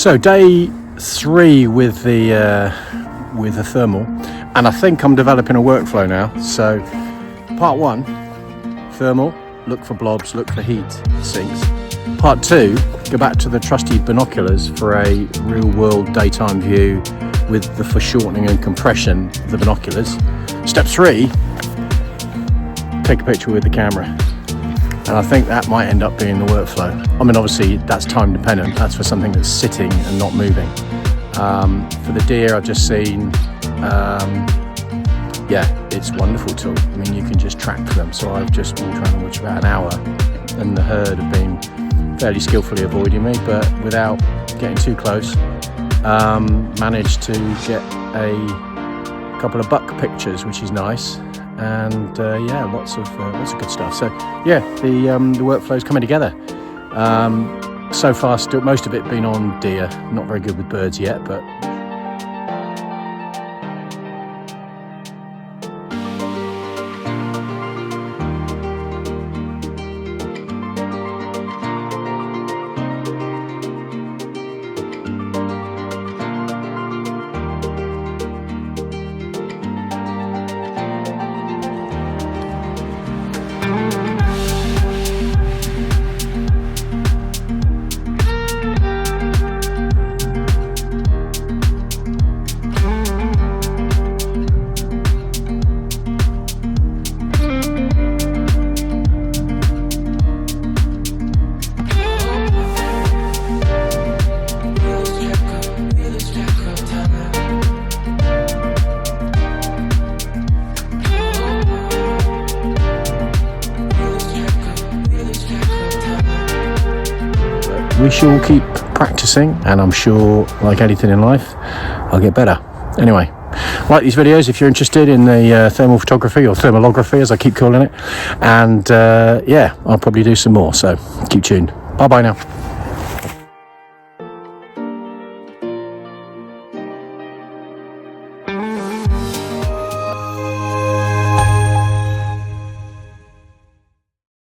So day 3 with the thermal, and I think I'm developing a workflow now. So part 1, thermal, look for blobs, look for heat sinks. Part 2, go back to the trusty binoculars for a real world daytime view with the foreshortening and compression of the binoculars. Step 3, take a picture with the camera. And I think that might end up being the workflow. I mean, obviously that's time dependent. That's for something that's sitting and not moving. For the deer I've just seen, yeah, it's a wonderful tool. I mean, you can just track them. So I've just been trying to watch about an hour, and the herd have been fairly skillfully avoiding me, but without getting too close. Managed to get a couple of buck pictures, which is nice. And yeah, lots of good stuff. So yeah, the workflow's coming together. So far, still most of it been on deer. Not very good with birds yet, but we shall keep practicing, and I'm sure, like anything in life, I'll get better. Anyway, like these videos if you're interested in the thermal photography, or thermalography as I keep calling it, and yeah, I'll probably do some more, so keep tuned. Bye bye now.